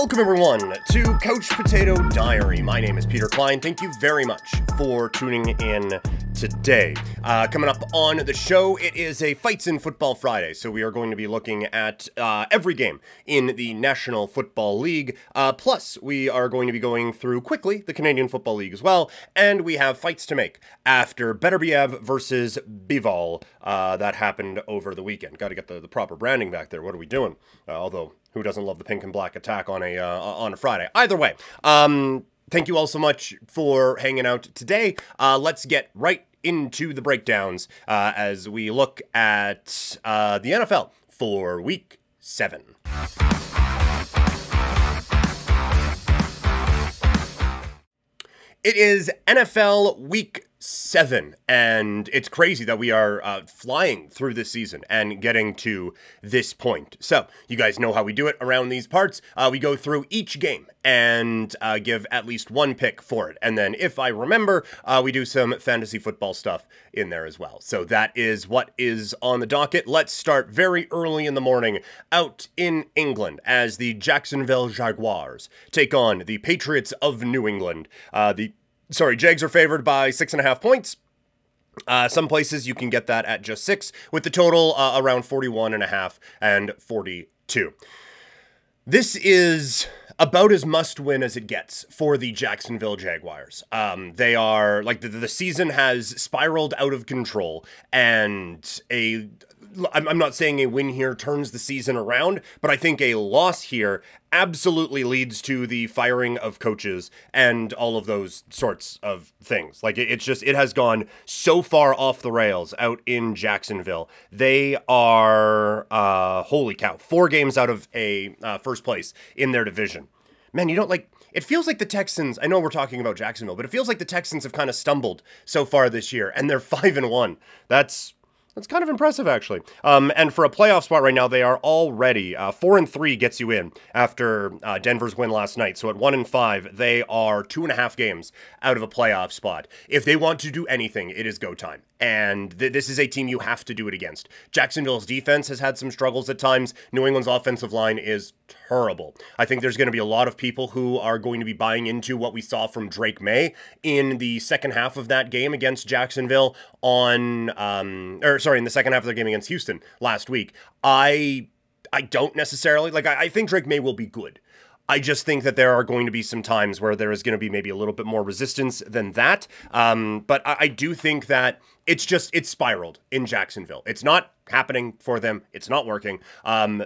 Welcome everyone to Couch Potato Diary. My name is Peter Klein. Thank you very much for tuning in today. Coming up on the show, it is a Fights in Football Friday, so we are going to be looking at every game in the National Football League. Plus, we are going to be going through quickly the Canadian Football League as well, and we have fights to make after Beterbiev versus Bivol. That happened over the weekend. Got to get the proper branding back there. What are we doing? Although, who doesn't love the pink and black attack on a Friday? Either way, thank you all so much for hanging out today. Let's get right into the breakdowns as we look at the NFL for Week 7. It is NFL Week 7, and it's crazy that we are flying through this season and getting to this point. So, you guys know how we do it around these parts. We go through each game and give at least one pick for it. And then, if I remember, we do some fantasy football stuff in there as well. So that is what is on the docket. Let's start very early in the morning out in England as the Jacksonville Jaguars take on the Patriots of New England. Jags are favored by 6.5 points. Some places you can get that at just 6, with the total around 41.5 and 42. This is about as must-win as it gets for the Jacksonville Jaguars. They are, like, the season has spiraled out of control, and I'm not saying a win here turns the season around, but I think a loss here absolutely leads to the firing of coaches and all of those sorts of things. Like, it has gone so far off the rails out in Jacksonville. They are, holy cow, 4 games out of a first place in their division. Man, it feels like the Texans, I know we're talking about Jacksonville, but it feels like the Texans have kind of stumbled so far this year, and they're 5-1. That's kind of impressive, actually. And for a playoff spot right now, they are already 4-3 gets you in after Denver's win last night. So at 1-5, they are 2.5 games out of a playoff spot. If they want to do anything, it is go time. And this is a team you have to do it against. Jacksonville's defense has had some struggles at times. New England's offensive line is terrible. I think there's going to be a lot of people who are going to be buying into what we saw from Drake May in the second half of that game against Jacksonville in the second half of their game against Houston last week. I don't necessarily, I think Drake May will be good. I just think that there are going to be some times where there is going to be maybe a little bit more resistance than that. But I do think that it's spiraled in Jacksonville. It's not happening for them. It's not working.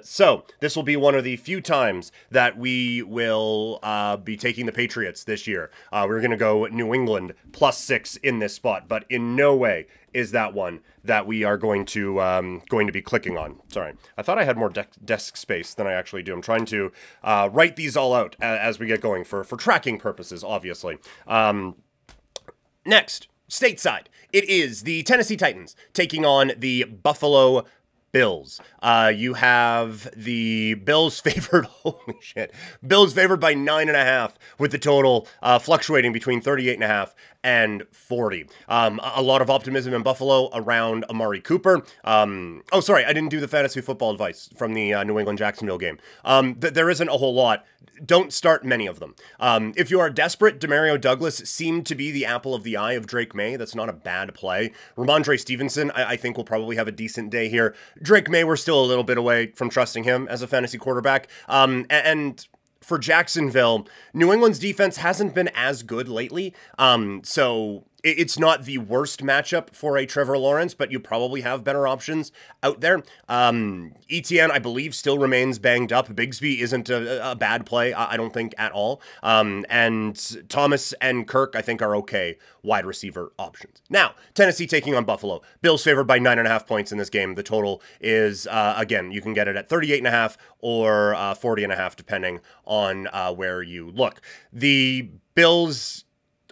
So this will be one of the few times that we will be taking the Patriots this year. We're going to go New England +6 in this spot, but in no way is that one that we are going to be clicking on. Sorry, I thought I had more desk space than I actually do. I'm trying to write these all out as we get going for tracking purposes, obviously. Next, stateside, it is the Tennessee Titans taking on the Buffalo Bills. You have the Bills favored, holy shit, Bills favored by 9.5, with the total fluctuating between 38.5 and 40. A lot of optimism in Buffalo around Amari Cooper. Oh, sorry, I didn't do the fantasy football advice from the New England-Jacksonville game. There isn't a whole lot. Don't start many of them. If you are desperate, Demario Douglas seemed to be the apple of the eye of Drake May. That's not a bad play. Ramondre Stevenson, I think, will probably have a decent day here. Drake May, we're still a little bit away from trusting him as a fantasy quarterback. And for Jacksonville, New England's defense hasn't been as good lately. So it's not the worst matchup for a Trevor Lawrence, but you probably have better options out there. Etienne, I believe, still remains banged up. Bigsby isn't a bad play, I don't think, at all. And Thomas and Kirk, I think, are okay wide receiver options. Now, Tennessee taking on Buffalo. Bills favored by 9.5 points in this game. The total is, again, you can get it at 38.5 or 40.5, depending on where you look. The Bills'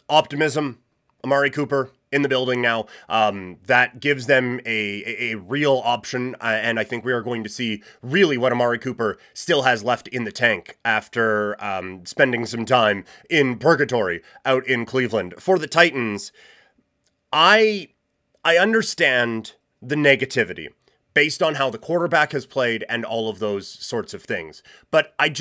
optimism, Amari Cooper in the building now, that gives them a real option, and I think we are going to see really what Amari Cooper still has left in the tank after spending some time in purgatory out in Cleveland. For the Titans, I understand the negativity, based on how the quarterback has played and all of those sorts of things. But I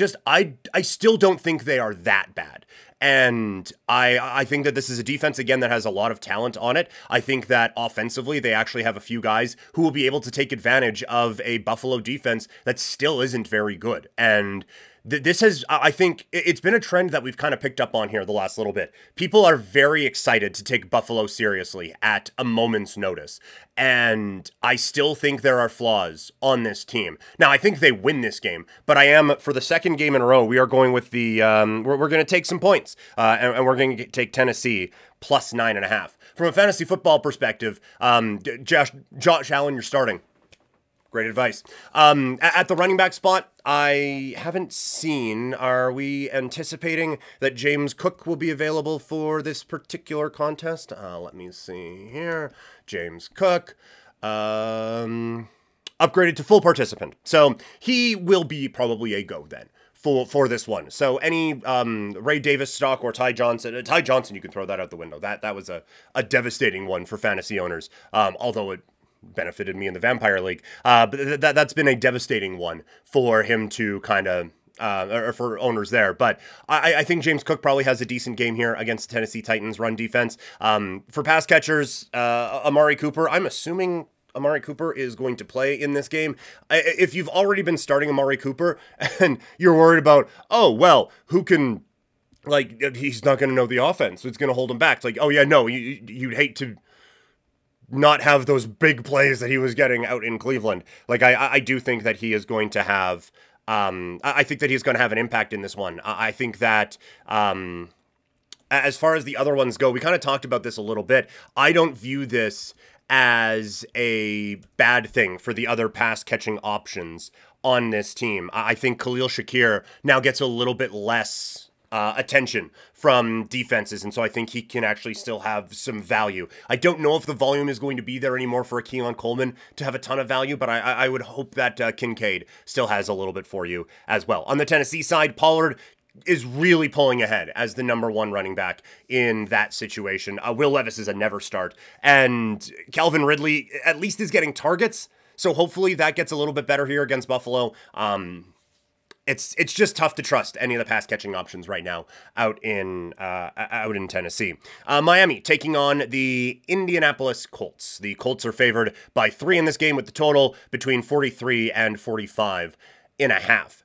still don't think they are that bad. And I think that this is a defense, again, that has a lot of talent on it. I think that offensively, they actually have a few guys who will be able to take advantage of a Buffalo defense that still isn't very good. And this has, I think, it's been a trend that we've kind of picked up on here the last little bit. People are very excited to take Buffalo seriously at a moment's notice. And I still think there are flaws on this team. Now, I think they win this game, but I am, for the second game in a row, we are going with the, we're going to take some points, and we're going to take Tennessee plus 9.5. From a fantasy football perspective, Josh Allen, you're starting. Great advice. At the running back spot, I haven't seen, are we anticipating that James Cook will be available for this particular contest? Let me see here. James Cook, upgraded to full participant. So he will be probably a go then for this one. So any Ray Davis stock or Ty Johnson, you can throw that out the window. That was a devastating one for fantasy owners, although it benefited me in the Vampire League. But that's been a devastating one for him to kind of, or for owners there. But I think James Cook probably has a decent game here against the Tennessee Titans run defense. For pass catchers, Amari Cooper, I'm assuming Amari Cooper is going to play in this game. If you've already been starting Amari Cooper and you're worried about, oh, well, who can, like, he's not going to know the offense, so it's going to hold him back. It's like, oh, yeah, no, you'd hate to not have those big plays that he was getting out in Cleveland. Like, I do think that he is going to have, I think that he's going to have an impact in this one. I think that, as far as the other ones go, we kind of talked about this a little bit. I don't view this as a bad thing for the other pass catching options on this team. I think Khalil Shakir now gets a little bit less attention from defenses, and so I think he can actually still have some value. I don't know if the volume is going to be there anymore for a Keelan Coleman to have a ton of value, but I would hope that Kincaid still has a little bit for you as well. On the Tennessee side, Pollard is really pulling ahead as the number one running back in that situation. Will Levis is a never start, and Calvin Ridley at least is getting targets, so hopefully that gets a little bit better here against Buffalo. It's just tough to trust any of the pass catching options right now out in Tennessee. Miami taking on the Indianapolis Colts. The Colts are favored by 3 in this game, with the total between 43 and 45.5.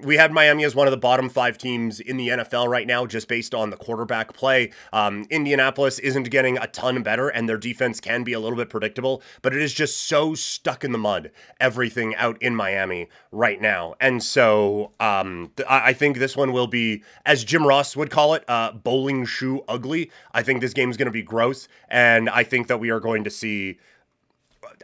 We had Miami as one of the bottom 5 teams in the NFL right now, just based on the quarterback play. Indianapolis isn't getting a ton better, and their defense can be a little bit predictable, but it is just so stuck in the mud, everything out in Miami right now. And so I think this one will be, as Jim Ross would call it, bowling shoe ugly. I think this game is going to be gross, and I think that we are going to see,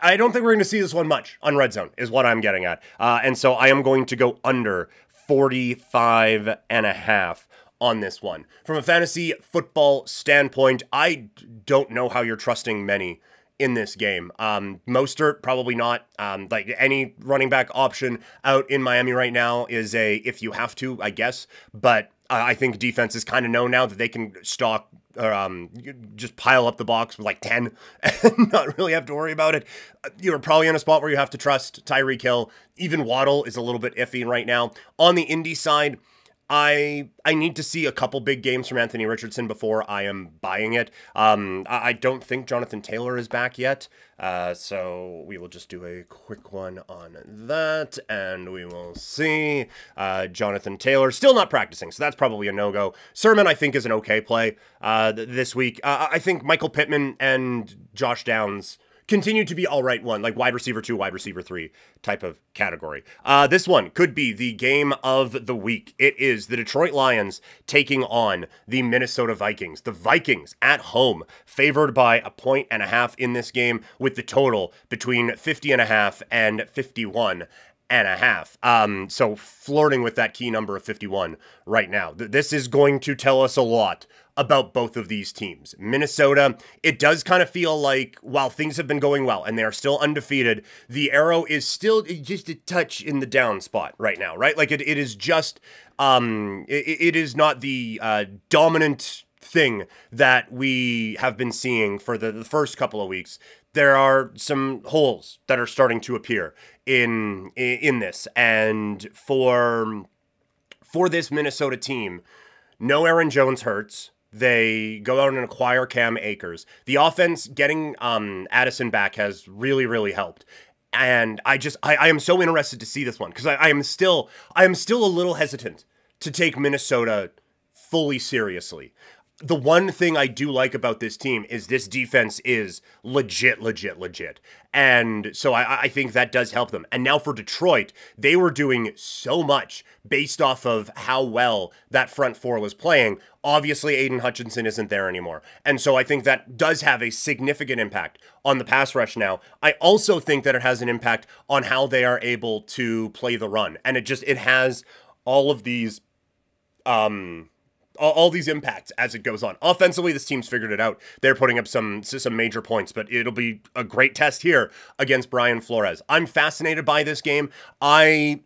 I don't think we're going to see this one much on Red Zone, is what I'm getting at. And so I am going to go under 45.5 on this one. From a fantasy football standpoint, I don't know how you're trusting many in this game. Mostert, probably not. Like any running back option out in Miami right now is a if you have to, I guess. But I think defenses kind of know now that they can stock or just pile up the box with like 10 and not really have to worry about it. You're probably in a spot where you have to trust Tyreek Hill. Even Waddle is a little bit iffy right now. On the Indy side, I need to see a couple big games from Anthony Richardson before I am buying it. I don't think Jonathan Taylor is back yet, so we will just do a quick one on that, and we will see. Jonathan Taylor still not practicing, so that's probably a no-go. Sermon, I think, is an okay play this week. I think Michael Pittman and Josh Downs continue to be all right one, like wide receiver 2, wide receiver 3 type of category. This one could be the game of the week. It is the Detroit Lions taking on the Minnesota Vikings. The Vikings at home, favored by 1.5 in this game, with the total between 50.5 and 51.5. So flirting with that key number of 51 right now. This is going to tell us a lot about both of these teams. Minnesota, it does kind of feel like while things have been going well and they are still undefeated, the arrow is still just a touch in the down spot right now, right? Like it is just, it is not the dominant thing that we have been seeing for the first couple of weeks. there are some holes that are starting to appear in this. And for this Minnesota team, no Aaron Jones hurts. They go out and acquire Cam Akers. The offense getting Addison back has really, really helped. And I am so interested to see this one because I am still a little hesitant to take Minnesota fully seriously. The one thing I do like about this team is this defense is legit. And so I think that does help them. And now for Detroit, they were doing so much based off of how well that front four was playing. Obviously, Aiden Hutchinson isn't there anymore. And so I think that does have a significant impact on the pass rush now. I also think that it has an impact on how they are able to play the run. And it has all of these all these impacts as it goes on. Offensively, this team's figured it out. They're putting up some major points, but it'll be a great test here against Brian Flores. I'm fascinated by this game. I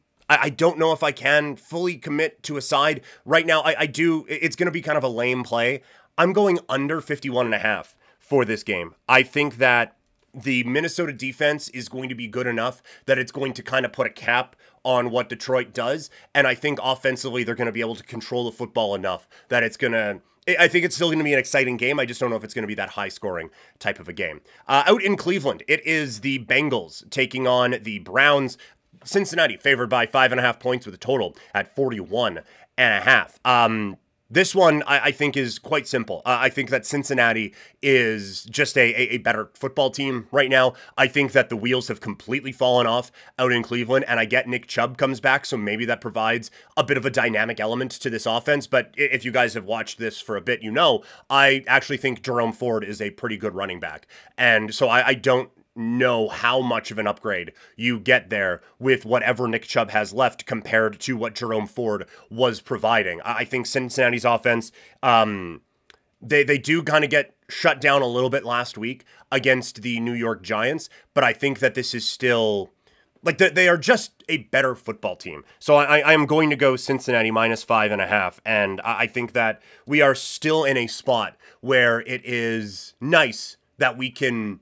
don't know if I can fully commit to a side. Right now, I do. It's going to be kind of a lame play. I'm going under 51.5 for this game. I think that the Minnesota defense is going to be good enough that it's going to kind of put a cap on what Detroit does. And I think offensively, they're going to be able to control the football enough that I think it's still going to be an exciting game. I just don't know if it's going to be that high-scoring type of a game. Out in Cleveland, it is the Bengals taking on the Browns. Cincinnati favored by 5.5 points with a total at 41.5. This one, I think, is quite simple. I think that Cincinnati is just a better football team right now. I think that the wheels have completely fallen off out in Cleveland, and I get Nick Chubb comes back, so maybe that provides a bit of a dynamic element to this offense. But if you guys have watched this for a bit, you know I actually think Jerome Ford is a pretty good running back. And so I don't know how much of an upgrade you get there with whatever Nick Chubb has left compared to what Jerome Ford was providing. I think Cincinnati's offense, they do kind of get shut down a little bit last week against the New York Giants, but I think that this is still, like, they are just a better football team. So I am going to go Cincinnati minus 5.5, and I think that we are still in a spot where it is nice that we can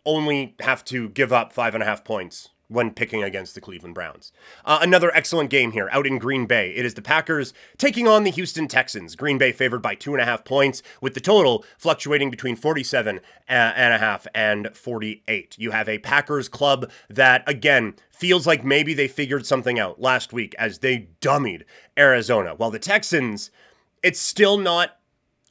only have to give up 5.5 points when picking against the Cleveland Browns. Another excellent game here out in Green Bay. It is the Packers taking on the Houston Texans. Green Bay favored by 2.5 points, with the total fluctuating between 47.5 and 48. You have a Packers club that, again, feels like maybe they figured something out last week as they dummied Arizona. While the Texans, it's still not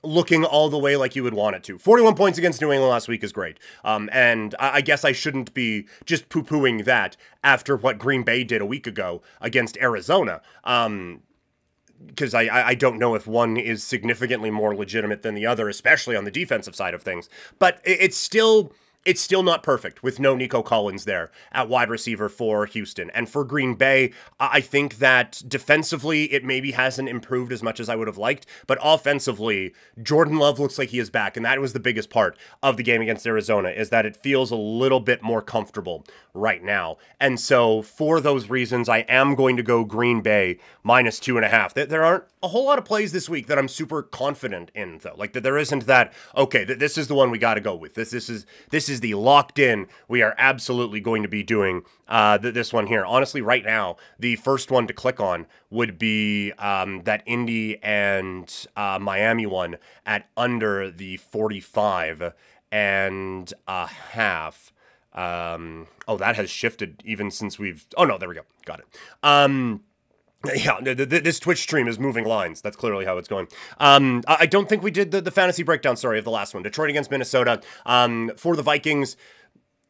looking all the way like you would want it to. 41 points against New England last week is great. And I guess I shouldn't be just poo-pooing that after what Green Bay did a week ago against Arizona. Because I don't know if one is significantly more legitimate than the other, especially on the defensive side of things. But it's still not perfect with no Nico Collins there at wide receiver for Houston. And for Green Bay, I think that defensively, it maybe hasn't improved as much as I would have liked. But offensively, Jordan Love looks like he is back. And that was the biggest part of the game against Arizona, is that it feels a little bit more comfortable right now. And so for those reasons, I am going to go Green Bay minus 2.5. There aren't a whole lot of plays this week that I'm super confident in, though. Like, that there isn't that, okay, this is the one we got to go with. This is the locked in, we are absolutely going to be doing this one here. Honestly, right now, the first one to click on would be that Indy and Miami one at under the 45.5. Oh, that has shifted even since oh no, there we go. Got it. Yeah, this Twitch stream is moving lines. That's clearly how it's going. I don't think we did the fantasy breakdown, sorry, of the last one. Detroit against Minnesota. For the Vikings,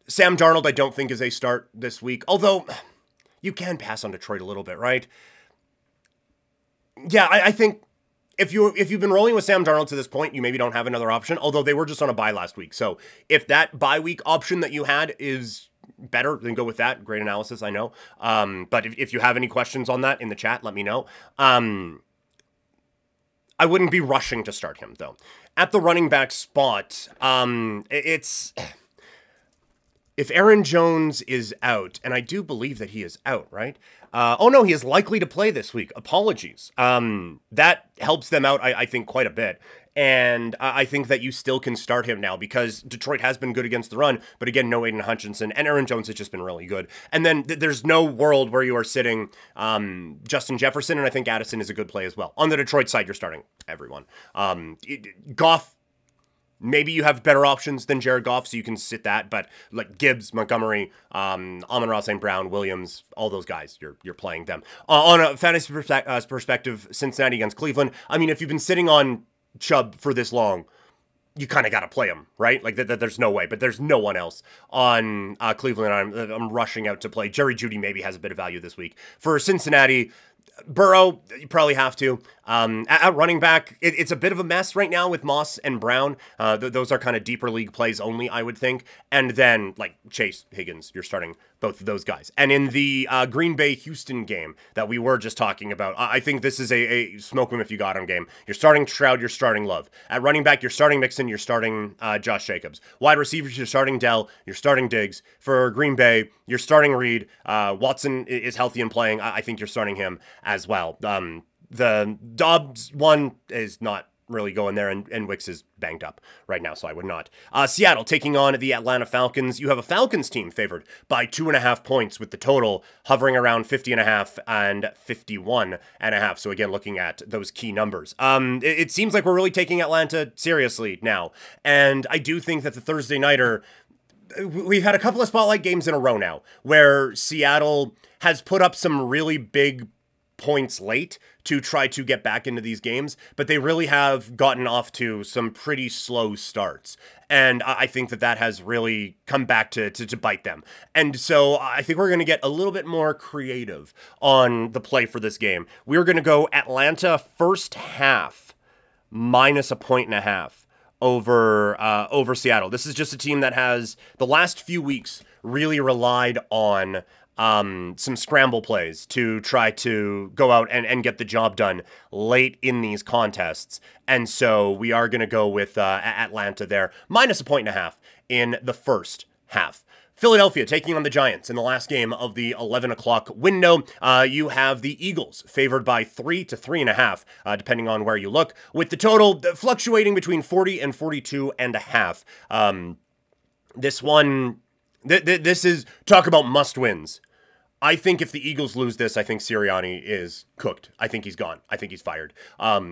Sam Darnold I don't think is a start this week. Although, you can pass on Detroit a little bit, right? Yeah, I think if you've been rolling with Sam Darnold to this point, you maybe don't have another option. Although they were just on a bye last week. So if that bye week option that you had is better, then go with that. Great analysis, I know. But if you have any questions on that in the chat, let me know. I wouldn't be rushing to start him, though. At the running back spot, it's... if Aaron Jones is out, and I do believe that he is out, right? Oh no, he is likely to play this week. Apologies. That helps them out, I think, quite a bit. And I think that you still can start him now because Detroit has been good against the run, but again, no Aiden Hutchinson, and Aaron Jones has just been really good. And then there's no world where you are sitting Justin Jefferson, and I think Addison is a good play as well. On the Detroit side, you're starting everyone. Goff, maybe you have better options than Jared Goff, so you can sit that, but like Gibbs, Montgomery, Amon-Ra St. Brown, Williams, all those guys, you're playing them. On a fantasy perspective, Cincinnati against Cleveland, I mean, if you've been sitting on Chubb for this long, you kind of got to play him, right? Like there's no way, but there's no one else on Cleveland. I'm rushing out to play. Jerry Jeudy maybe has a bit of value this week. For Cincinnati, Burrow, you probably have to. At running back, it's a bit of a mess right now with Moss and Brown. Those are kind of deeper league plays only, I would think. And then, like, Chase, Higgins, you're starting both of those guys. And in the Green Bay-Houston game that we were just talking about, I think this is a smoke them if you got him game. You're starting Stroud, you're starting Love. At running back, you're starting Mixon, you're starting Josh Jacobs. Wide receivers, you're starting Dell, you're starting Diggs. For Green Bay, you're starting Reed. Watson is healthy and playing. I think you're starting him as well. The Dobbs one is not really going there, and Wicks is banged up right now, so I would not. Seattle taking on the Atlanta Falcons. You have a Falcons team favored by 2.5 points, with the total hovering around 50.5 and 51.5. So again, looking at those key numbers. It seems like we're really taking Atlanta seriously now, and I do think that the Thursday nighter, we've had a couple of spotlight games in a row now where Seattle has put up some really big points late to try to get back into these games, but they really have gotten off to some pretty slow starts. And I think that has really come back to bite them. And so I think we're going to get a little bit more creative on the play for this game. We're going to go Atlanta first half minus 1.5 over Seattle. This is just a team that has the last few weeks really relied on some scramble plays to try to go out and get the job done late in these contests. And so we are going to go with Atlanta there, minus 1.5 in the first half. Philadelphia taking on the Giants in the last game of the 11 o'clock window. You have the Eagles favored by 3 to 3.5, depending on where you look, with the total fluctuating between 40 and 42.5. This one, this is, talk about must-wins. I think if the Eagles lose this, I think Sirianni is cooked. I think he's gone. I think he's fired.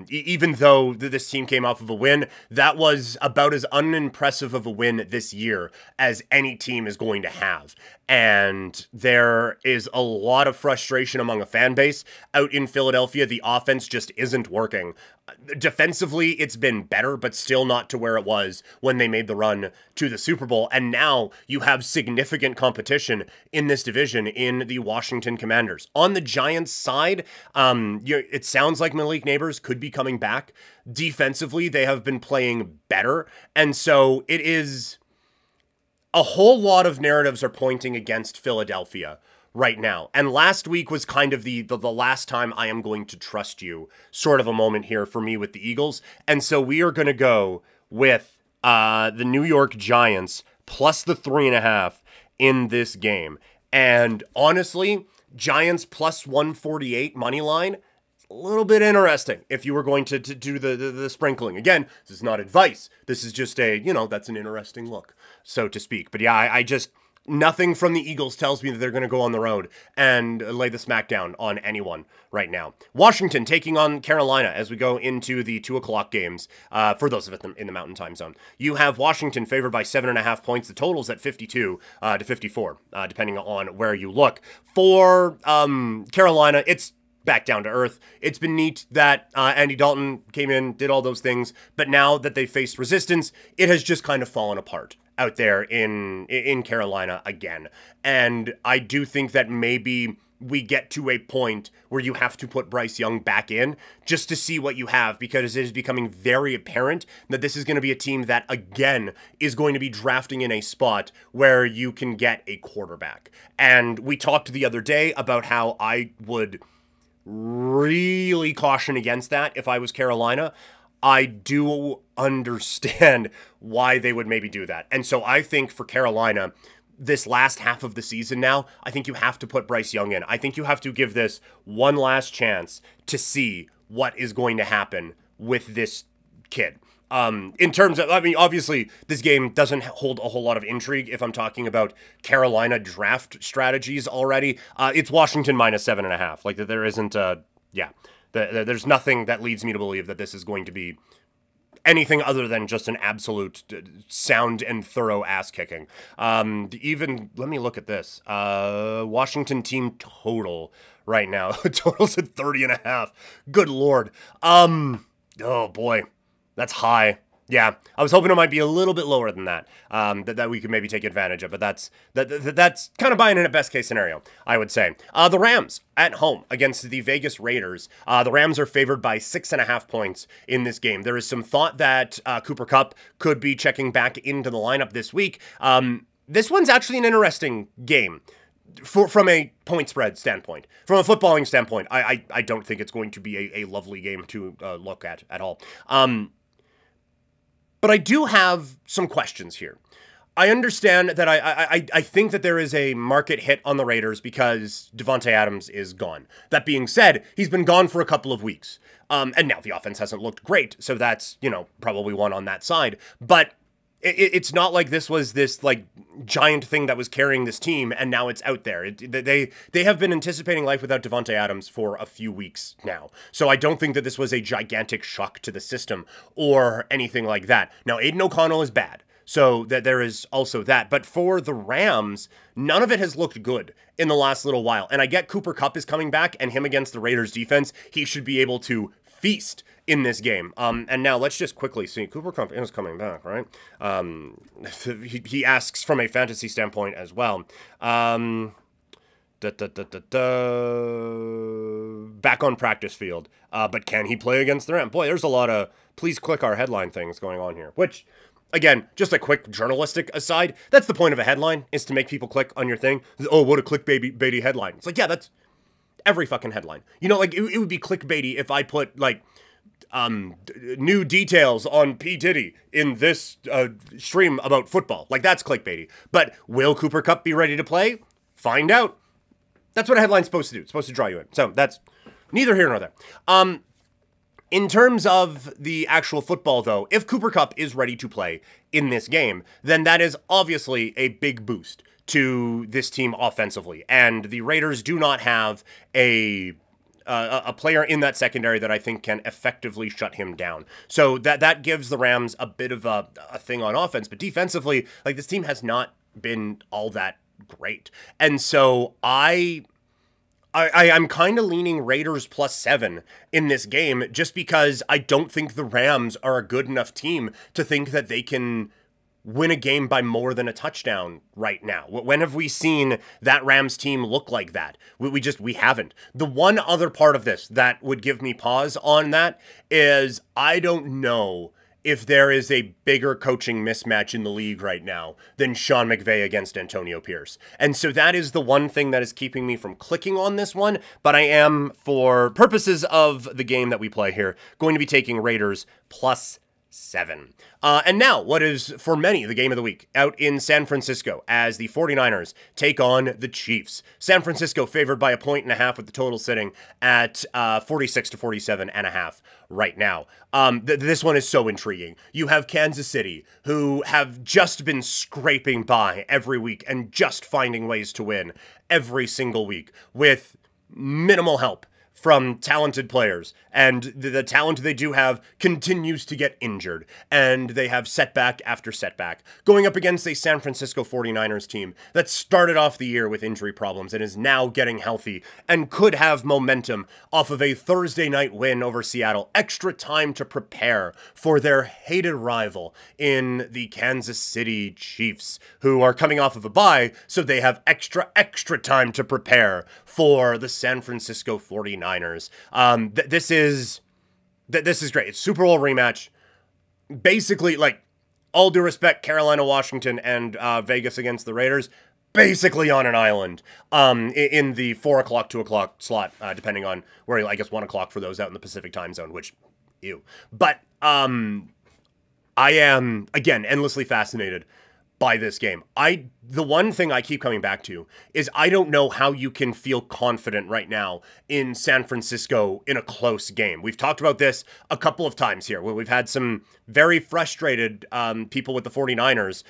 Even though this team came off of a win, that was about as unimpressive of a win this year as any team is going to have. And there is a lot of frustration among a fan base out in Philadelphia. The offense just isn't working. Defensively, it's been better, but still not to where it was when they made the run to the Super Bowl. And now you have significant competition in this division in the Washington Commanders. On the Giants side, it sounds like Malik Neighbors could be coming back. Defensively, they have been playing better. And so it is a whole lot of narratives are pointing against Philadelphia right now. And last week was kind of the last time I am going to trust you sort of a moment here for me with the Eagles. And so we are going to go with the New York Giants plus the 3.5 in this game. And honestly, Giants plus 148 money line, a little bit interesting if you were going to do the sprinkling. Again, this is not advice. This is just that's an interesting look, so to speak. But yeah, I just, nothing from the Eagles tells me that they're going to go on the road and lay the smackdown on anyone right now. Washington taking on Carolina as we go into the 2 o'clock games for those of us in the Mountain Time Zone. You have Washington favored by 7.5 points. The total's at 52 to 54, depending on where you look. For Carolina, it's back down to earth. It's been neat that Andy Dalton came in, did all those things, but now that they faced resistance, it has just kind of fallen apart out there in Carolina again. And I do think that maybe we get to a point where you have to put Bryce Young back in just to see what you have, because it is becoming very apparent that this is going to be a team that, again, is going to be drafting in a spot where you can get a quarterback. And we talked the other day about how I would really caution against that if I was Carolina. I do understand why they would maybe do that. And so I think for Carolina, this last half of the season now, I think you have to put Bryce Young in. I think you have to give this one last chance to see what is going to happen with this kid. In terms of, I mean, obviously, this game doesn't hold a whole lot of intrigue if I'm talking about Carolina draft strategies already. It's Washington minus 7.5. Like, there isn't there's nothing that leads me to believe that this is going to be anything other than just an absolute sound and thorough ass kicking. Even, let me look at this. Washington team total right now. Total's at 30.5. Good Lord. Oh boy. That's high. Yeah, I was hoping it might be a little bit lower than that, that we could maybe take advantage of, but that's kind of buying in a best case scenario, I would say. The Rams at home against the Vegas Raiders. The Rams are favored by 6.5 points in this game. There is some thought that Cooper Kupp could be checking back into the lineup this week. This one's actually an interesting game. From a point spread standpoint. From a footballing standpoint, I don't think it's going to be a lovely game to look at all. But I do have some questions here. I understand that I think that there is a market hit on the Raiders because Davante Adams is gone. That being said, he's been gone for a couple of weeks. And now the offense hasn't looked great, so that's, probably one on that side. But it's not like this was this like giant thing that was carrying this team and now it's out there. They have been anticipating life without Davante Adams for a few weeks now. So I don't think that this was a gigantic shock to the system or anything like that. Now, Aiden O'Connell is bad. So that there is also that. But for the Rams, none of it has looked good in the last little while. And I get Cooper Kupp is coming back and him against the Raiders defense, he should be able to feast in this game. And now let's just quickly see. Cooper Kupp is coming back, right? He asks from a fantasy standpoint as well. Back on practice field. But can he play against the Rams? Boy, there's a lot of please click our headline things going on here. Which, again, just a quick journalistic aside, that's the point of a headline, is to make people click on your thing. Oh, what a clickbaity headline. It's like, yeah, that's every fucking headline. Like, it would be clickbaity if I put, like, new details on P. Diddy in this stream about football. Like, that's clickbaity. But will Cooper Kupp be ready to play? Find out. That's what a headline's supposed to do. It's supposed to draw you in. So that's neither here nor there. In terms of the actual football, though, if Cooper Kupp is ready to play in this game, then that is obviously a big boost to this team offensively. And the Raiders do not have a player in that secondary that I think can effectively shut him down. So that gives the Rams a bit of a thing on offense. But defensively, like, this team has not been all that great. And so I'm kind of leaning Raiders +7 in this game just because I don't think the Rams are a good enough team to think that they can win a game by more than a touchdown right now. When have we seen that Rams team look like that? We haven't. The one other part of this that would give me pause on that is I don't know if there is a bigger coaching mismatch in the league right now than Sean McVay against Antonio Pierce. And so that is the one thing that is keeping me from clicking on this one, but I am, for purposes of the game that we play here, going to be taking Raiders +7. And now, what is, for many, the game of the week, out in San Francisco as the 49ers take on the Chiefs. San Francisco favored by 1.5 with the total sitting at 46 to 47.5 right now. This one is so intriguing. You have Kansas City, who have just been scraping by every week and just finding ways to win every single week with minimal help from talented players, and the talent they do have continues to get injured, and they have setback after setback, going up against a San Francisco 49ers team that started off the year with injury problems and is now getting healthy and could have momentum off of a Thursday night win over Seattle. Extra time to prepare for their hated rival in the Kansas City Chiefs, who are coming off of a bye, so they have extra time to prepare for the San Francisco 49ers. This is great. It's Super Bowl rematch. Basically, like, all due respect, Carolina, Washington, and Vegas against the Raiders, basically on an island in the 4 o'clock, 2 o'clock slot, depending on where, I guess 1 o'clock for those out in the Pacific time zone, which, ew. But I am, again, endlessly fascinated by this game. The one thing I keep coming back to is I don't know how you can feel confident right now in San Francisco in a close game. We've talked about this a couple of times here where we've had some very frustrated people with the 49ers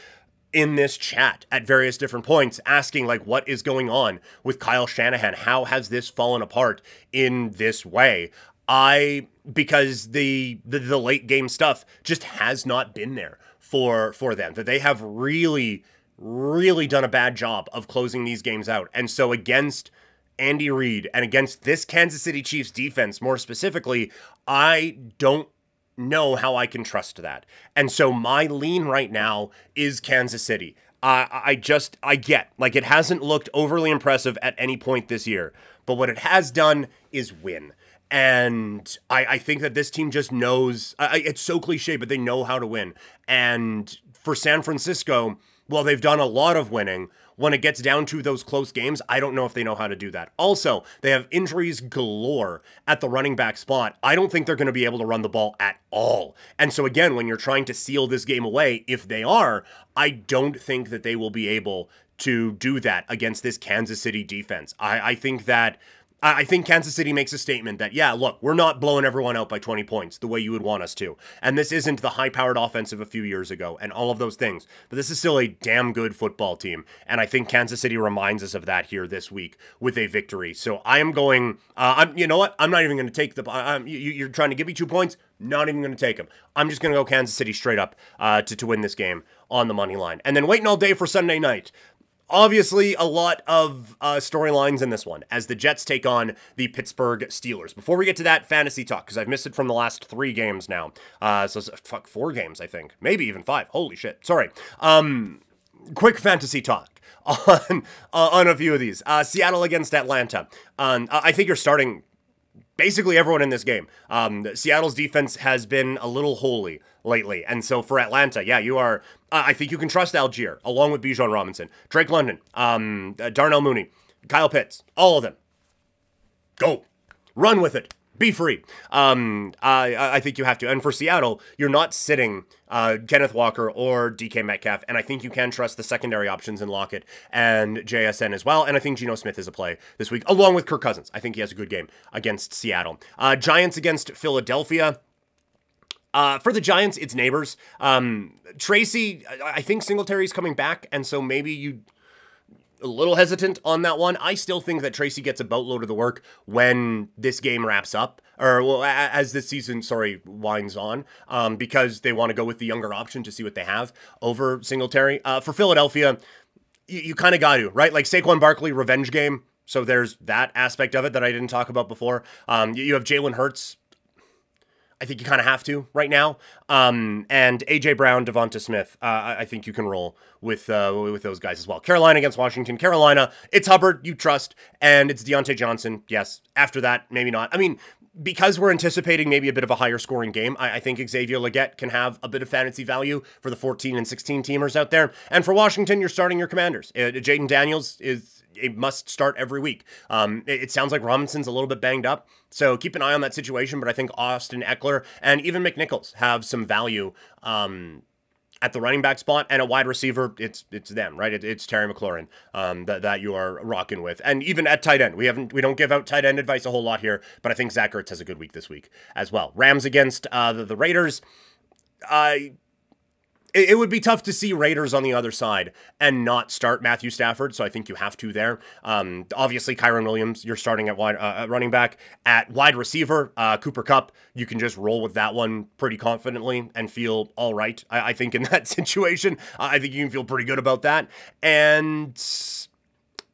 in this chat at various different points asking, like, what is going on with Kyle Shanahan? How has this fallen apart in this way? Because the late game stuff just has not been there for them, that they have really done a bad job of closing these games out. And so against Andy Reid and against this Kansas City Chiefs defense more specifically, I don't know how I can trust that. And so my lean right now is Kansas City. I get, like, it hasn't looked overly impressive at any point this year, but what it has done is win. And I think that this team just knows, it's so cliche, but they know how to win. And for San Francisco, well, they've done a lot of winning. When it gets down to those close games, I don't know if they know how to do that. Also, they have injuries galore at the running back spot. I don't think they're going to be able to run the ball at all. And so again, when you're trying to seal this game away, if they are, I don't think that they will be able to do that against this Kansas City defense. I think Kansas City makes a statement that, yeah, look, we're not blowing everyone out by 20 points the way you would want us to. And this isn't the high-powered offense of a few years ago and all of those things. But this is still a damn good football team. And I think Kansas City reminds us of that here this week with a victory. So I am going, you know what? I'm not even going to take you're trying to give me 2 points? Not even going to take them. I'm just going to go Kansas City straight up to win this game on the money line. And then waiting all day for Sunday night. Obviously, a lot of storylines in this one as the Jets take on the Pittsburgh Steelers. Before we get to that, fantasy talk, because I've missed it from the last 3 games now. So, 4 games, I think. Maybe even 5. Holy shit. Sorry. Quick fantasy talk on a few of these. Seattle against Atlanta. I think you're starting basically everyone in this game. Seattle's defense has been a little holy lately. And so for Atlanta, yeah, you are, I think you can trust Algier, along with Bijan Robinson, Drake London, Darnell Mooney, Kyle Pitts, all of them. Go. Run with it. Be free. I think you have to. And for Seattle, you're not sitting Kenneth Walker or DK Metcalf, and I think you can trust the secondary options in Lockett and JSN as well, and I think Geno Smith is a play this week, along with Kirk Cousins. I think he has a good game against Seattle. Giants against Philadelphia. For the Giants, it's neighbors. Tracy, I think Singletary's coming back, and so maybe you a little hesitant on that one. I still think that Tracy gets a boatload of the work when this game wraps up, or well, as this season, winds on, because they want to go with the younger option to see what they have over Singletary. For Philadelphia, you kind of got to, right? Like Saquon Barkley, revenge game. So there's that aspect of it that I didn't talk about before. You have Jalen Hurts. I think you kind of have to right now. And A.J. Brown, Devonta Smith, I think you can roll with those guys as well. Carolina against Washington. Carolina, it's Hubbard, you trust, and it's Deontay Johnson. Yes. After that, maybe not. I mean, because we're anticipating maybe a bit of a higher scoring game, I think Xavier Legette can have a bit of fantasy value for the 14 and 16 teamers out there. And for Washington, you're starting your commanders. Jaden Daniels is a must start every week. It sounds like Robinson's a little bit banged up, so keep an eye on that situation, but I think Austin Eckler and even McNichols have some value at the running back spot, and a wide receiver, it's them, right? It's Terry McLaurin that you are rocking with. And even at tight end, we don't give out tight end advice a whole lot here, but I think Zach Ertz has a good week this week as well. Rams against the Raiders. It would be tough to see Raiders on the other side and not start Matthew Stafford, so I think you have to there. Obviously, Kyron Williams, you're starting at running back. At wide receiver, Cooper Kupp, you can just roll with that one pretty confidently and feel all right. I think in that situation, I think you can feel pretty good about that. And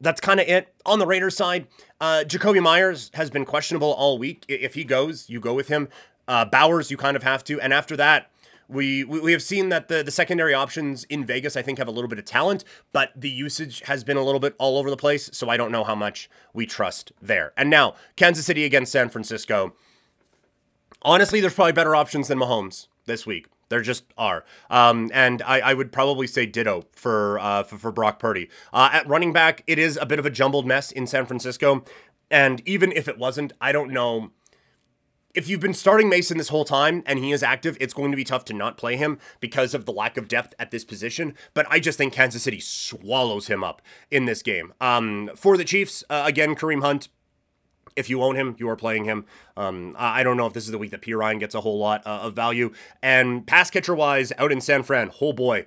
that's kind of it. On the Raiders side, Jacoby Myers has been questionable all week. If he goes, you go with him. Bowers, you kind of have to. And after that, we have seen that the secondary options in Vegas, I think, have a little bit of talent, but the usage has been a little bit all over the place, so I don't know how much we trust there. And now, Kansas City against San Francisco. Honestly, there's probably better options than Mahomes this week. There just are. And I would probably say ditto for Brock Purdy. At running back, it is a bit of a jumbled mess in San Francisco, and even if it wasn't, I don't know if you've been starting Mason this whole time and he is active, it's going to be tough to not play him because of the lack of depth at this position. But I just think Kansas City swallows him up in this game. For the Chiefs, again, Kareem Hunt, if you own him, you are playing him. I don't know if this is the week that P. Ryan gets a whole lot of value. And pass catcher-wise, out in San Fran, oh boy.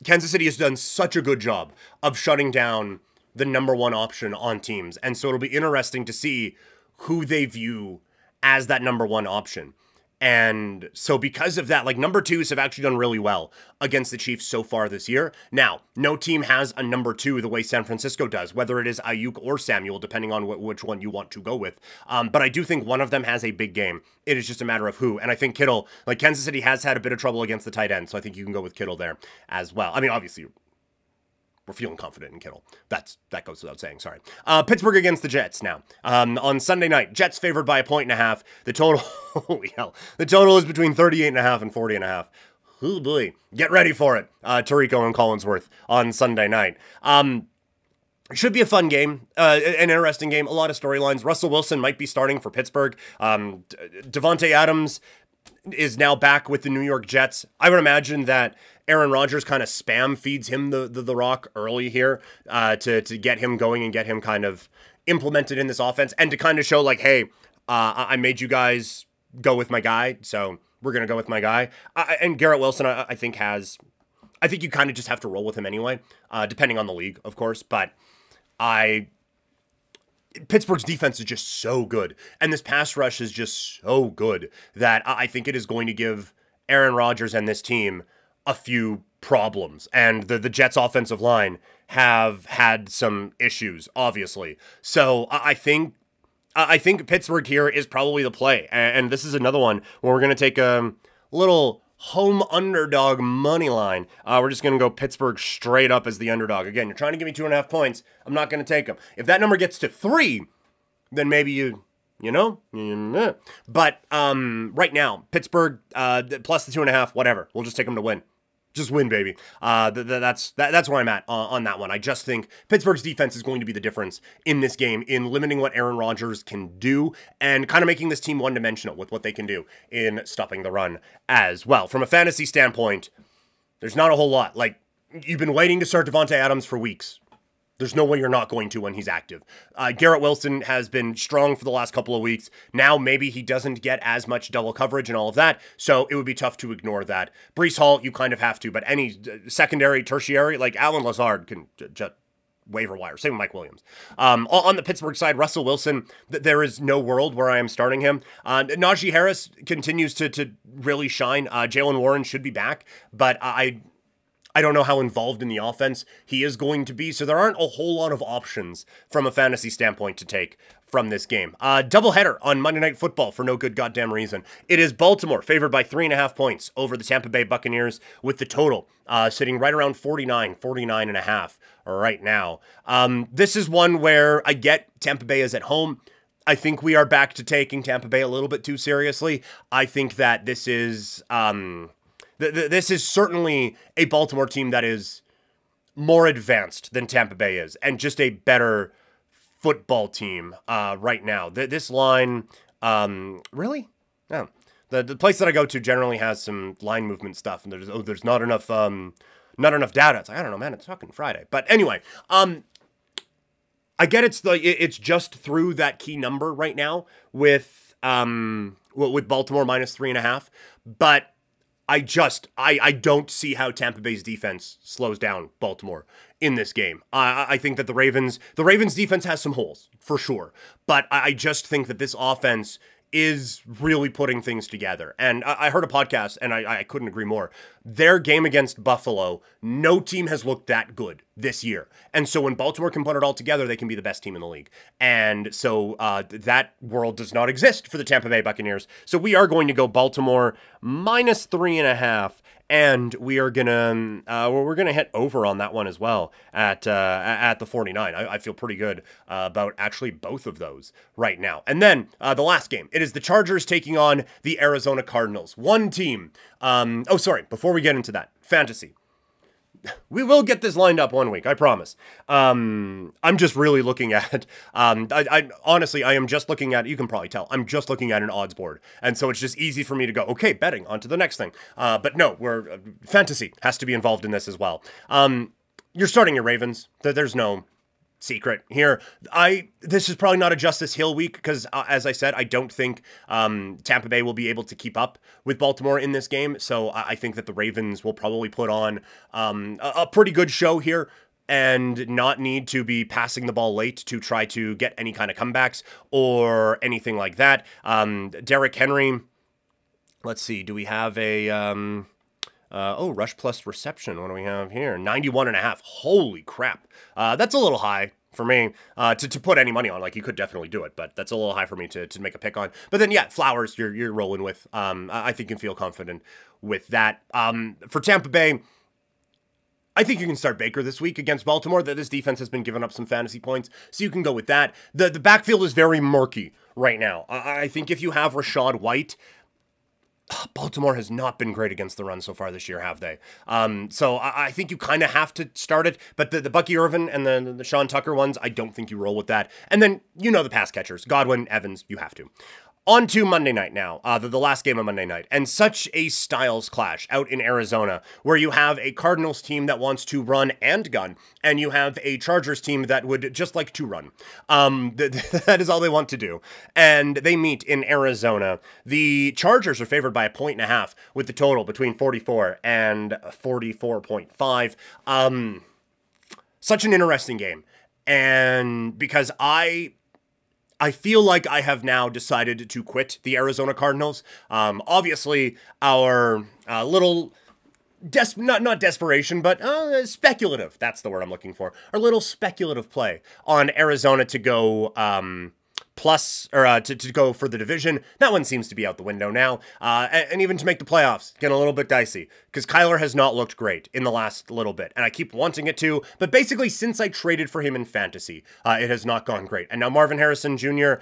Kansas City has done such a good job of shutting down the number one option on teams. And so it'll be interesting to see who they view as that number one option. And so because of that, like number twos have actually done really well against the Chiefs so far this year. Now, no team has a number two the way San Francisco does, whether it is Ayuk or Samuel, depending on which one you want to go with. But I do think one of them has a big game. It is just a matter of who. And I think Kittle, like Kansas City has had a bit of trouble against the tight end. So I think you can go with Kittle there as well. I mean, obviously, we're feeling confident in Kittle. That goes without saying, sorry. Pittsburgh against the Jets now. On Sunday night, Jets favored by 1.5. The total, holy hell, the total is between 38.5 and 40.5. Oh boy, get ready for it. Tirico and Collinsworth on Sunday night. Should be a fun game, an interesting game, a lot of storylines. Russell Wilson might be starting for Pittsburgh. Devontae Adams is now back with the New York Jets. I would imagine that Aaron Rodgers kind of spam feeds him the rock early here to get him going and get him kind of implemented in this offense and to kind of show like, hey, I made you guys go with my guy, so we're going to go with my guy. And Garrett Wilson, I think you kind of just have to roll with him anyway, depending on the league, of course. But Pittsburgh's defense is just so good, and this pass rush is just so good that I think it is going to give Aaron Rodgers and this team a few problems. And the Jets' offensive line have had some issues, obviously. So I think Pittsburgh here is probably the play. And this is another one where we're going to take a little home underdog money line. We're just going to go Pittsburgh straight up as the underdog. Again, you're trying to give me 2.5 points. I'm not going to take them. If that number gets to 3, then maybe you know? But right now, Pittsburgh plus the 2.5, whatever. We'll just take them to win. Just win, baby. That's where I'm at on that one. I just think Pittsburgh's defense is going to be the difference in this game in limiting what Aaron Rodgers can do and kind of making this team one-dimensional with what they can do in stopping the run as well. From a fantasy standpoint, there's not a whole lot. Like, you've been waiting to start Devontae Adams for weeks. There's no way you're not going to when he's active. Garrett Wilson has been strong for the last couple of weeks. Now maybe he doesn't get as much double coverage and all of that, so it would be tough to ignore that. Breece Hall, you kind of have to, but any secondary, tertiary, like Alan Lazard can just waiver wire. Same with Mike Williams. On the Pittsburgh side, Russell Wilson, there is no world where I am starting him. Najee Harris continues to really shine. Jalen Warren should be back, but I don't know how involved in the offense he is going to be, so there aren't a whole lot of options from a fantasy standpoint to take from this game. Doubleheader on Monday Night Football for no good goddamn reason. It is Baltimore favored by 3.5 points over the Tampa Bay Buccaneers with the total sitting right around 49.5 right now. This is one where I get Tampa Bay is at home. I think we are back to taking Tampa Bay a little bit too seriously. I think that this is this is certainly a Baltimore team that is more advanced than Tampa Bay is, and just a better football team right now. This line, really? No. The place that I go to generally has some line movement stuff, and there's not enough data. It's like, I don't know, man, it's fucking Friday. But anyway, I get it's just through that key number right now with Baltimore minus 3.5, but I don't see how Tampa Bay's defense slows down Baltimore in this game. I think that the Ravens defense has some holes, for sure. But I just think that this offense is really putting things together. And I heard a podcast, and I couldn't agree more. Their game against Buffalo, no team has looked that good this year. And so when Baltimore can put it all together, they can be the best team in the league. And so that world does not exist for the Tampa Bay Buccaneers. So we are going to go Baltimore minus 3.5. And we are gonna we're gonna hit over on that one as well at the 49. I feel pretty good about actually both of those right now. And then the last game, it is the Chargers taking on the Arizona Cardinals. One team. Before we get into that, fantasy. we will get this lined up one week, I promise. I'm just really looking at, honestly, I am just looking at, you can probably tell, I'm just looking at an odds board. And so it's just easy for me to go, okay, betting, on to the next thing. But no, fantasy has to be involved in this as well. You're starting your Ravens. There's no secret here. This is probably not a Justice Hill week because, as I said, I don't think Tampa Bay will be able to keep up with Baltimore in this game. So I think that the Ravens will probably put on a pretty good show here and not need to be passing the ball late to try to get any kind of comebacks or anything like that. Derrick Henry, let's see, do we have a... rush plus reception. What do we have here? 91.5. Holy crap. That's a little high for me to put any money on. Like, you could definitely do it, but that's a little high for me to make a pick on. But then, yeah, Flowers, you're rolling with. I think you can feel confident with that. For Tampa Bay, I think you can start Baker this week against Baltimore. That this defense has been giving up some fantasy points, so you can go with that. The backfield is very murky right now. I think if you have Rashad White, Baltimore has not been great against the run so far this year, have they? So I think you kind of have to start it. But the Bucky Irvin and the Sean Tucker ones, I don't think you roll with that. And then, the pass catchers. Godwin, Evans, you have to. On to Monday night now, the last game of Monday night, and such a styles clash out in Arizona, where you have a Cardinals team that wants to run and gun, and you have a Chargers team that would just like to run. That is all they want to do, and they meet in Arizona. The Chargers are favored by 1.5 with the total between 44 and 44.5. Such an interesting game, and because I feel like I have now decided to quit the Arizona Cardinals. Obviously, our little, not desperation, but speculative, that's the word I'm looking for. Our little speculative play on Arizona to go plus, or to go for the division. That one seems to be out the window now. And even to make the playoffs, getting a little bit dicey. Because Kyler has not looked great in the last little bit. And I keep wanting it to. But basically, since I traded for him in fantasy, it has not gone great. And now Marvin Harrison Jr.,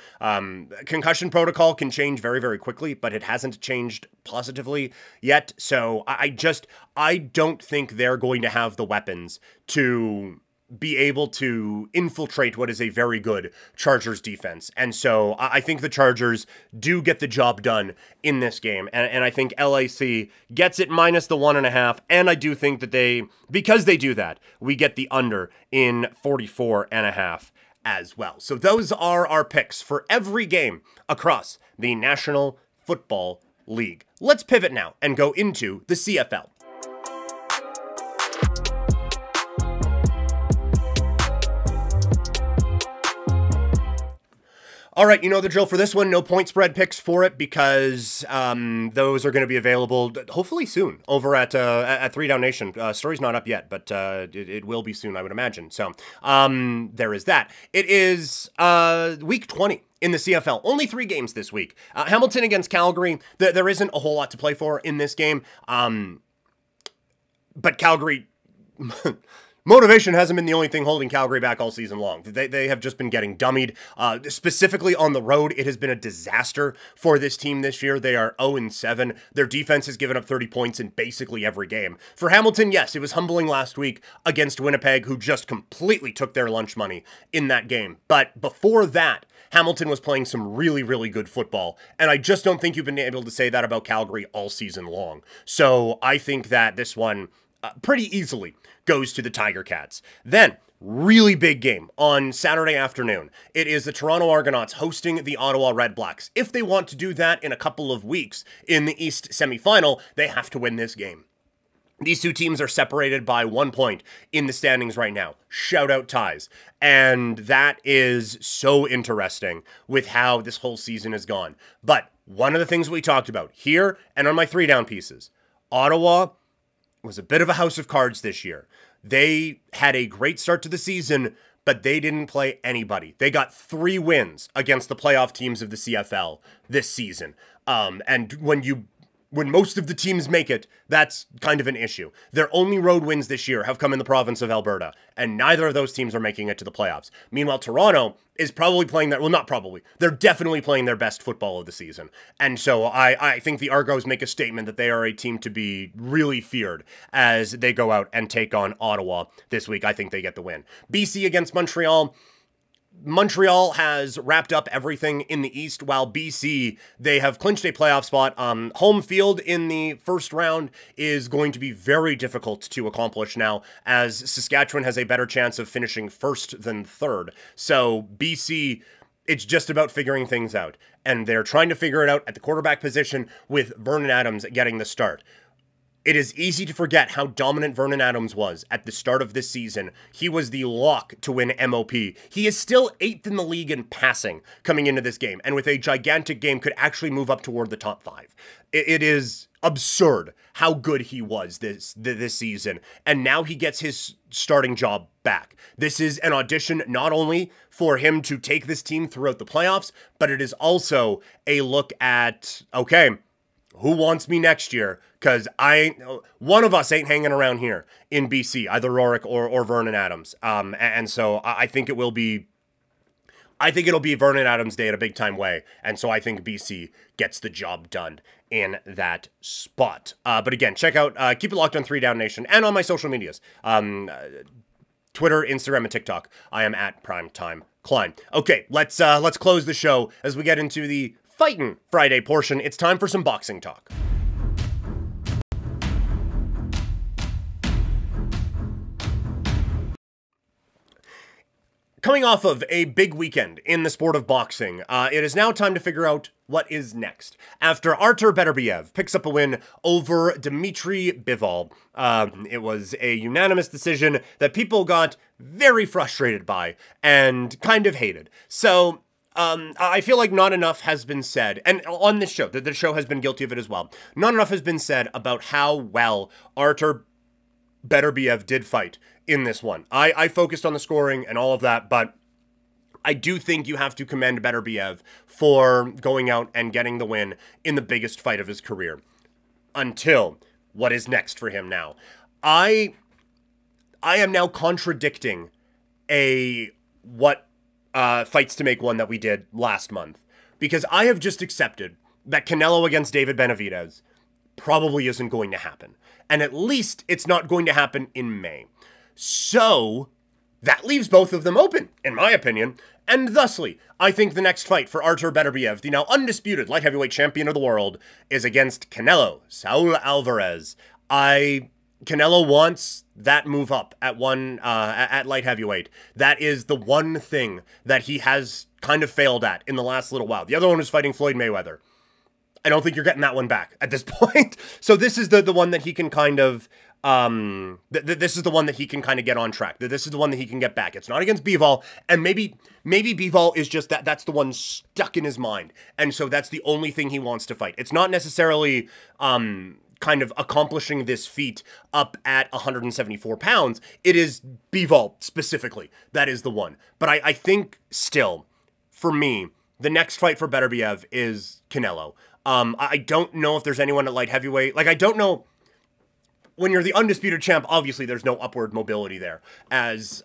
concussion protocol can change very, very quickly. But it hasn't changed positively yet. So I don't think they're going to have the weapons to be able to infiltrate what is a very good Chargers defense. And so I think the Chargers do get the job done in this game. And I think LAC gets it minus the 1.5. And I do think that because they do that, we get the under in 44.5 as well. So those are our picks for every game across the National Football League. Let's pivot now and go into the CFL. All right, you know the drill for this one. No point spread picks for it because those are going to be available hopefully soon over at 3 Down Nation. Story's not up yet, but it will be soon, I would imagine. So there is that. It is week 20 in the CFL. Only 3 games this week. Hamilton against Calgary. There isn't a whole lot to play for in this game. But Calgary... Motivation hasn't been the only thing holding Calgary back all season long. They have just been getting dummied. Specifically on the road, it has been a disaster for this team this year. They are 0-7. Their defense has given up 30 points in basically every game. For Hamilton, yes, it was humbling last week against Winnipeg, who just completely took their lunch money in that game. But before that, Hamilton was playing some really, really good football. And I just don't think you've been able to say that about Calgary all season long. So I think that this one pretty easily goes to the Tiger Cats. Then, really big game on Saturday afternoon. It is the Toronto Argonauts hosting the Ottawa Red Blacks. If they want to do that in a couple of weeks in the East semifinal, they have to win this game. These two teams are separated by 1 point in the standings right now. Shout out ties. And that is so interesting with how this whole season has gone. But one of the things we talked about here and on my 3 down pieces, Ottawa was a bit of a house of cards this year. They had a great start to the season, but they didn't play anybody. They got 3 wins against the playoff teams of the CFL this season. And when you when most of the teams make it, that's kind of an issue. Their only road wins this year have come in the province of Alberta, and neither of those teams are making it to the playoffs. Meanwhile, Toronto is probably playing their, well, not probably, they're definitely playing their best football of the season. And so I think the Argos make a statement that they are a team to be really feared as they go out and take on Ottawa this week. I think they get the win. BC against Montreal. Montreal has wrapped up everything in the East, while BC, they have clinched a playoff spot. Home field in the first round is going to be very difficult to accomplish now, as Saskatchewan has a better chance of finishing first than third. So BC, it's just about figuring things out, and they're trying to figure it out at the quarterback position with Vernon Adams getting the start. It is easy to forget how dominant Vernon Adams was at the start of this season. He was the lock to win MOP. He is still 8th in the league in passing coming into this game, and with a gigantic game could actually move up toward the top 5. It is absurd how good he was this season, and now he gets his starting job back. This is an audition not only for him to take this team throughout the playoffs, but it is also a look at, okay, who wants me next year? Because one of us ain't hanging around here in BC, either Rorik or Vernon Adams. And so I think it'll be Vernon Adams' day in a big time way. And so I think BC gets the job done in that spot. But again, check out, keep it locked on 3 Down Nation and on my social medias. Twitter, Instagram, and TikTok. I am at Primetime Klein. Okay, let's close the show as we get into the Fightin' Friday portion. It's time for some boxing talk. Coming off of a big weekend in the sport of boxing, it is now time to figure out what is next. After Artur Beterbiev picks up a win over Dmitri Bivol, it was a unanimous decision that people got very frustrated by and kind of hated. So I feel like not enough has been said, and on this show, the show has been guilty of it as well, not enough has been said about how well Artur Beterbiev did fight in this one. I focused on the scoring and all of that, but I do think you have to commend Beterbiev for going out and getting the win in the biggest fight of his career. Until, what is next for him now? I am now contradicting what Fights to Make one that we did last month, because I have just accepted that Canelo against David Benavidez probably isn't going to happen, and at least it's not going to happen in May. So that leaves both of them open, in my opinion, and thusly, I think the next fight for Artur Beterbiev, the now undisputed light heavyweight champion of the world, is against Canelo Saul Alvarez. Canelo wants that move up at light heavyweight. That is the one thing that he has kind of failed at in the last little while. The other one was fighting Floyd Mayweather. I don't think you're getting that one back at this point. So this is the one that he can kind of this is the one that he can kind of get on track. This is the one that he can get back. It's not against Bivol, and maybe Bivol is just that's the one stuck in his mind, and so that's the only thing he wants to fight. It's not necessarily kind of accomplishing this feat up at 174 pounds. It is Bivol specifically. That is the one. But I think still, for me, the next fight for Beterbiev is Canelo. I don't know if there's anyone at light heavyweight. Like, I don't know. When you're the undisputed champ, obviously there's no upward mobility there as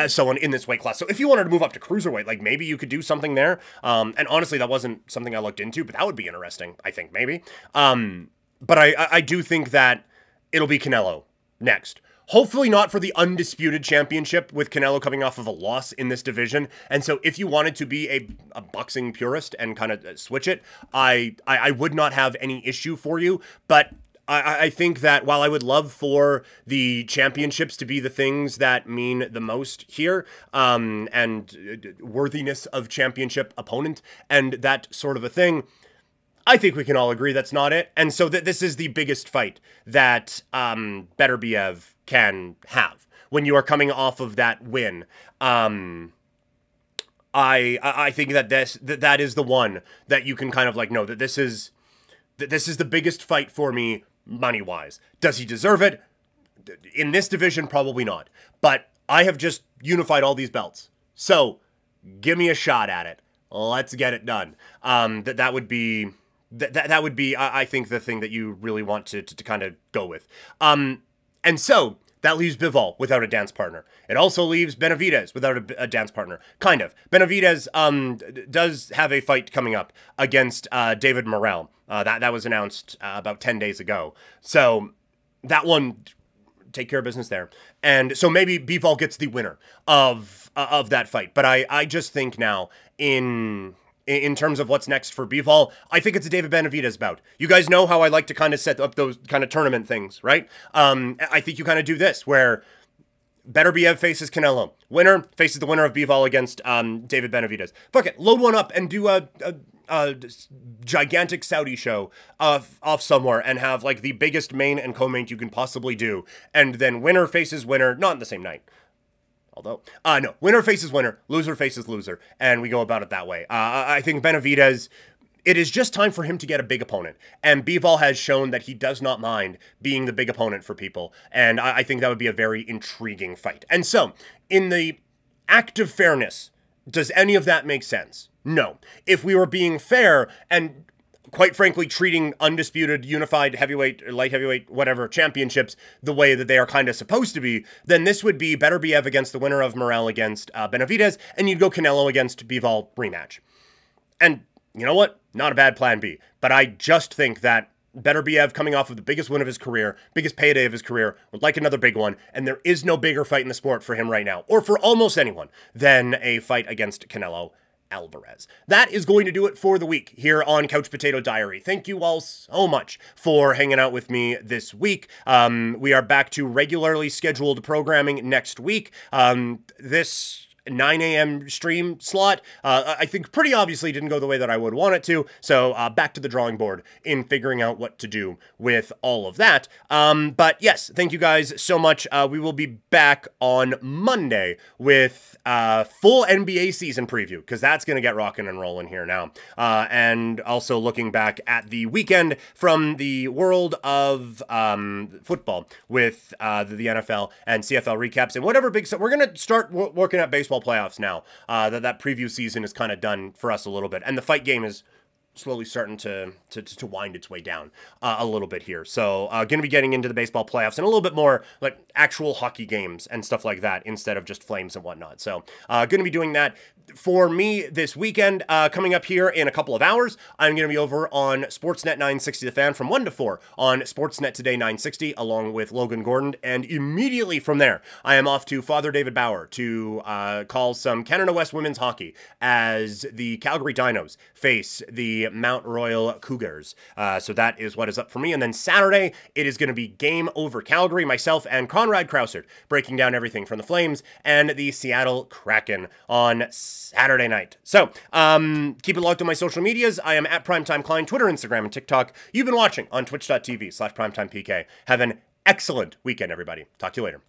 someone in this weight class. So if you wanted to move up to cruiserweight, like maybe you could do something there. And honestly, that wasn't something I looked into, but that would be interesting, I think, maybe. But I do think that it'll be Canelo next. Hopefully not for the undisputed championship, with Canelo coming off of a loss in this division. And so if you wanted to be a boxing purist and kind of switch it, I would not have any issue for you. But I think that while I would love for the championships to be the things that mean the most here, and worthiness of championship opponent and that sort of a thing, I think we can all agree that's not it. And so this is the biggest fight that Beterbiev can have when you are coming off of that win. I think that that is the one that you can kind of like know that this is the biggest fight for me money-wise. Does he deserve it? In this division, probably not. But I have just unified all these belts. So give me a shot at it. Let's get it done. That would be that would be, I think, the thing that you really want to kind of go with. And so that leaves Bivol without a dance partner. It also leaves Benavidez without a dance partner. Kind of. Benavidez does have a fight coming up against David Morrell. That was announced about 10 days ago. So that one, take care of business there. And so maybe Bivol gets the winner of that fight. But I just think now in terms of what's next for Bivol, I think it's a David Benavidez bout. You guys know how I like to kind of set up those kind of tournament things, right? I think you kind of do this, where Beterbiev faces Canelo. Winner faces the winner of Bivol against David Benavidez. Fuck it, load one up and do a gigantic Saudi show off somewhere and have like the biggest main and co-main you can possibly do. And then winner faces winner, not in the same night. Although, no, winner faces winner, loser faces loser, and we go about it that way. I think Benavidez, it is just time for him to get a big opponent, and Bivol has shown that he does not mind being the big opponent for people, and I think that would be a very intriguing fight. And so, in the act of fairness, does any of that make sense? No. If we were being fair and quite frankly, treating undisputed, unified heavyweight, light heavyweight, whatever, championships the way that they are kind of supposed to be, then this would be Beterbiev against the winner of Morrell against Benavidez, and you'd go Canelo against Bivol rematch. And you know what? Not a bad plan B. But I just think that Beterbiev, coming off of the biggest win of his career, biggest payday of his career, would like another big one, and there is no bigger fight in the sport for him right now, or for almost anyone, than a fight against Canelo Alvarez. That is going to do it for the week here on Couch Potato Diary. Thank you all so much for hanging out with me this week. We are back to regularly scheduled programming next week. This 9 a.m. stream slot, I think pretty obviously didn't go the way that I would want it to, so back to the drawing board in figuring out what to do with all of that. But yes, thank you guys so much. We will be back on Monday with full NBA season preview, because that's going to get rocking and rolling here now. And also looking back at the weekend from the world of football with the NFL and CFL recaps and whatever big stuff. We're going to start working at baseball playoffs now. That preview season is kind of done for us a little bit, and the fight game is slowly starting to wind its way down a little bit here. So going to be getting into the baseball playoffs and a little bit more like actual hockey games and stuff like that instead of just flames and whatnot. So going to be doing that for me this weekend. Coming up here in a couple of hours, I'm going to be over on Sportsnet 960 The Fan from 1 to 4 on Sportsnet Today 960 along with Logan Gordon. And immediately from there, I am off to Father David Bauer to call some Canada West women's hockey as the Calgary Dinos face the Mount Royal Cougars. So that is what is up for me. And then Saturday, it is going to be Game Over Calgary, myself and Conrad Krausert breaking down everything from the Flames and the Seattle Kraken on Saturday night. So keep it locked on my social medias. I am at Primetime Klein, Twitter, Instagram, and TikTok. You've been watching on twitch.tv/primetimepk. Have an excellent weekend, everybody. Talk to you later.